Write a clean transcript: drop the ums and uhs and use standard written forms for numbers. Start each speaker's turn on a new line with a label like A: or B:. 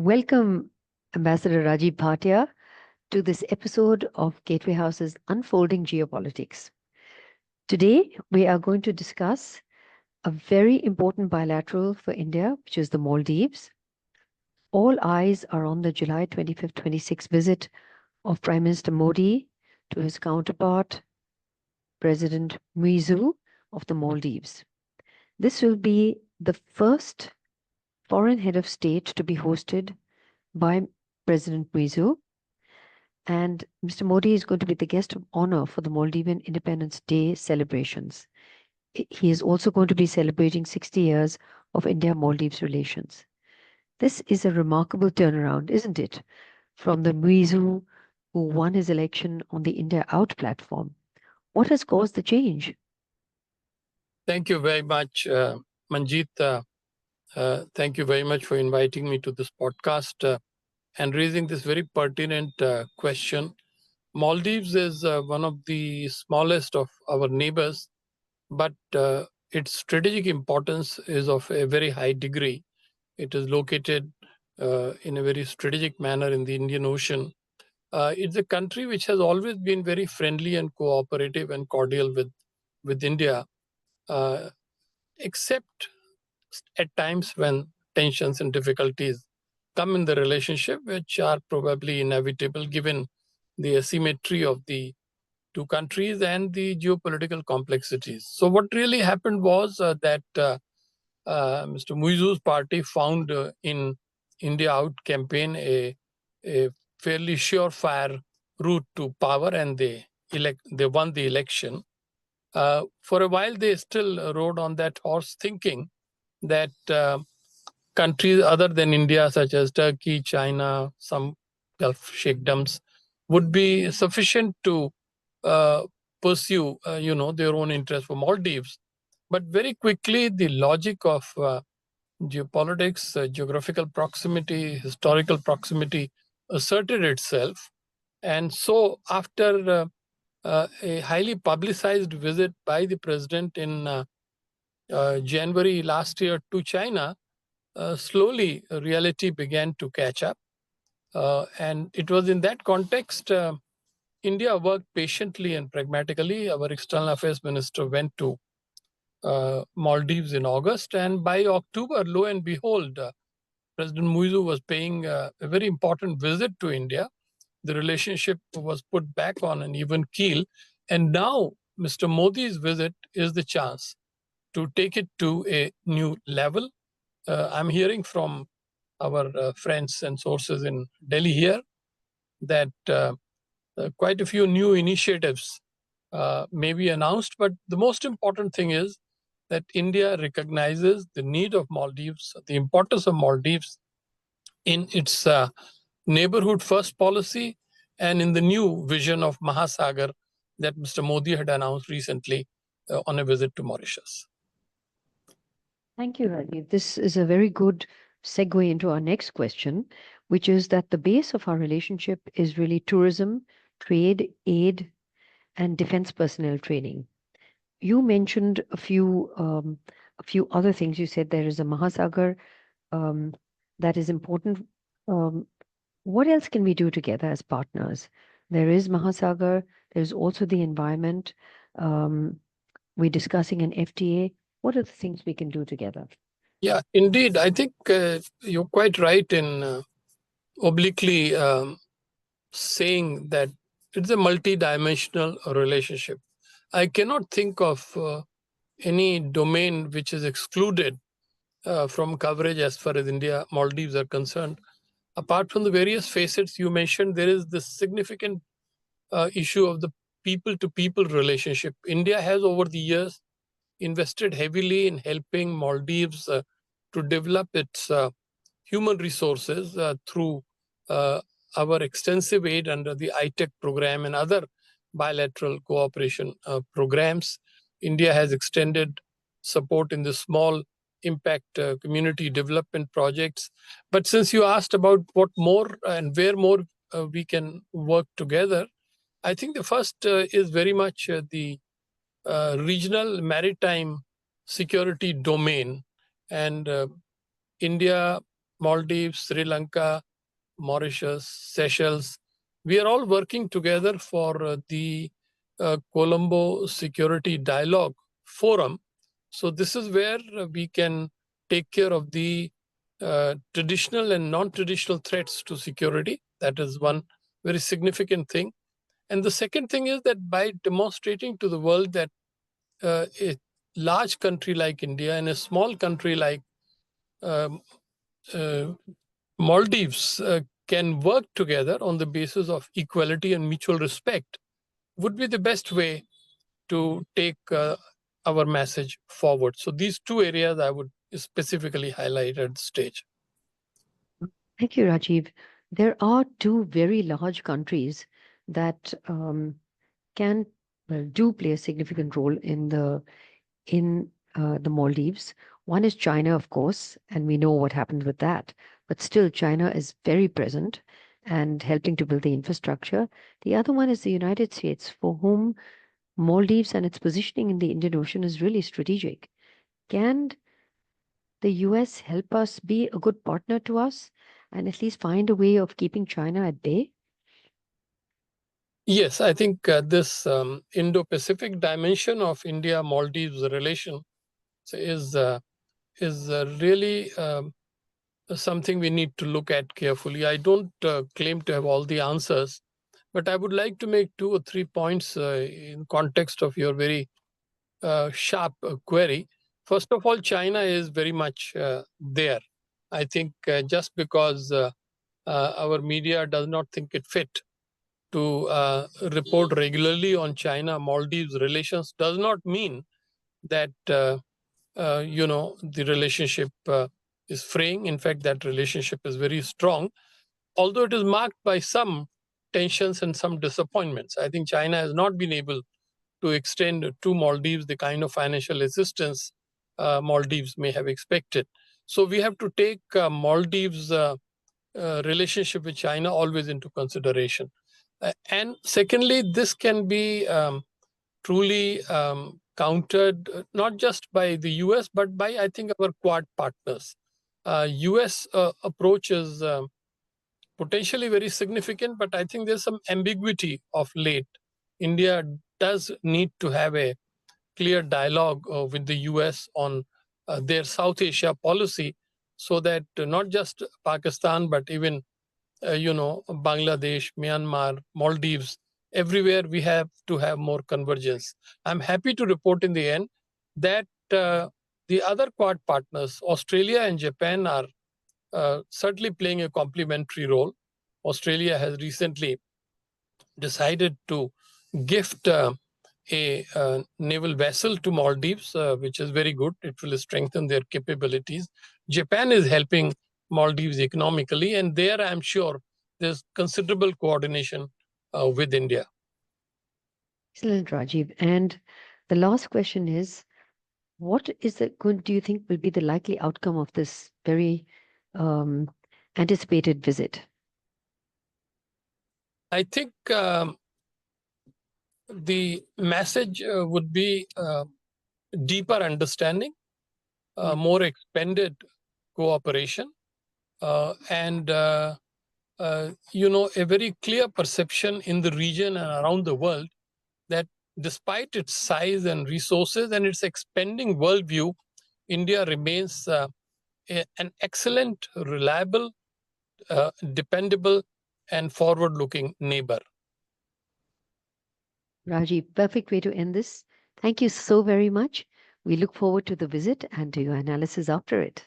A: Welcome, Ambassador Rajiv Bhatia, to this episode of Gateway House's Unfolding Geopolitics. Today, we are going to discuss a very important bilateral for India, which is the Maldives. All eyes are on the July 25th, 26th visit of Prime Minister Modi to his counterpart, President Muizzu of the Maldives. This will be the first foreign head of state to be hosted by President Muizzu. And Mr. Modi is going to be the guest of honor for the Maldivian Independence Day celebrations. He is also going to be celebrating 60 years of India-Maldives relations. This is a remarkable turnaround, isn't it? From the Muizzu who won his election on the India Out platform. What has caused the change?
B: Thank you very much, Manjeet. Thank you very much for inviting me to this podcast and raising this very pertinent question. Maldives is one of the smallest of our neighbors, but its strategic importance is of a very high degree. It is located in a very strategic manner in the Indian Ocean. It's a country which has always been very friendly and cooperative and cordial with India, except at times when tensions and difficulties come in the relationship, which are probably inevitable given the asymmetry of the two countries and the geopolitical complexities. So what really happened was that Mr. Muizzu's party found in India Out campaign a fairly surefire route to power, and they won the election. For a while, they still rode on that horse, thinking that countries other than India, such as Turkey, China, some Gulf sheikdoms, would be sufficient to pursue, their own interest for Maldives. But very quickly, the logic of geopolitics, geographical proximity, historical proximity asserted itself. And so, after a highly publicized visit by the president in January last year to China, slowly reality began to catch up. And it was in that context, India worked patiently and pragmatically. Our external affairs minister went to Maldives in August, and by October, lo and behold, President Muizzu was paying a very important visit to India. The relationship was put back on an even keel, and now Mr. Modi's visit is the chance to take it to a new level. I'm hearing from our friends and sources in Delhi here that quite a few new initiatives may be announced, but the most important thing is that India recognizes the need of Maldives, the importance of Maldives in its neighborhood first policy and in the new vision of Mahasagar that Mr. Modi had announced recently on a visit to Mauritius.
A: Thank you, Rajiv. This is a very good segue into our next question, which is that the base of our relationship is really tourism, trade, aid, and defense personnel training. You mentioned a few other things. You said there is a Mahasagar that is important. What else can we do together as partners? There is Mahasagar. There's also the environment. We're discussing an FTA. What are the things we can do together?
B: Yeah, indeed. I think you're quite right in obliquely saying that it's a multi-dimensional relationship. I cannot think of any domain which is excluded from coverage as far as India, Maldives are concerned. Apart from the various facets you mentioned, there is this significant issue of the people-to-people relationship. India has over the years invested heavily in helping Maldives to develop its human resources through our extensive aid under the ITEC program and other bilateral cooperation programs. India has extended support in the small impact community development projects. But since you asked about what more and where more we can work together, I think the first is very much the regional maritime security domain. And India Maldives, Sri Lanka, Mauritius, Seychelles. We are all working together for the Colombo Security Dialogue Forum. So this is where we can take care of the traditional and non-traditional threats to security. That is one very significant thing. And the second thing is that by demonstrating to the world that a large country like India and a small country like um, uh, Maldives can work together on the basis of equality and mutual respect would be the best way to take our message forward. So these two areas I would specifically highlight at the stage.
A: Thank you, Rajiv. There are two very large countries that can do play a significant role in the Maldives. One is China, of course, and we know what happened with that. But still, China is very present and helping to build the infrastructure. The other one is the United States, for whom Maldives and its positioning in the Indian Ocean is really strategic. Can the US help us be a good partner to us and at least find a way of keeping China at bay?
B: Yes, I think this Indo-Pacific dimension of India-Maldives relation is really something we need to look at carefully. I don't claim to have all the answers, but I would like to make 2 or 3 points in context of your very sharp query. First of all, China is very much there. I think just because our media does not think it fit to report regularly on China-Maldives relations does not mean that the relationship is fraying. In fact, that relationship is very strong, although it is marked by some tensions and some disappointments. I think China has not been able to extend to Maldives the kind of financial assistance Maldives may have expected. So we have to take Maldives' relationship with China always into consideration. And secondly, this can be truly countered not just by the US, but by, I think, our Quad partners. US approach is potentially very significant, but I think there's some ambiguity of late. India does need to have a clear dialogue with the US on their South Asia policy so that not just Pakistan, but even Bangladesh, Myanmar, Maldives, everywhere we have to have more convergence. I'm happy to report in the end that the other Quad partners, Australia and Japan, are certainly playing a complementary role. Australia has recently decided to gift a naval vessel to Maldives, which is very good. It will strengthen their capabilities. Japan is helping Maldives economically, and there I'm sure there's considerable coordination with India.
A: Excellent, Rajiv. And the last question is, what is the good, do you think will be the likely outcome of this very anticipated visit?
B: I think the message would be deeper understanding, more expanded cooperation, and a very clear perception in the region and around the world that despite its size and resources and its expanding worldview, India remains an excellent, reliable, dependable, and forward-looking neighbor.
A: Rajiv, perfect way to end this. Thank you so very much. We look forward to the visit and to your analysis after it.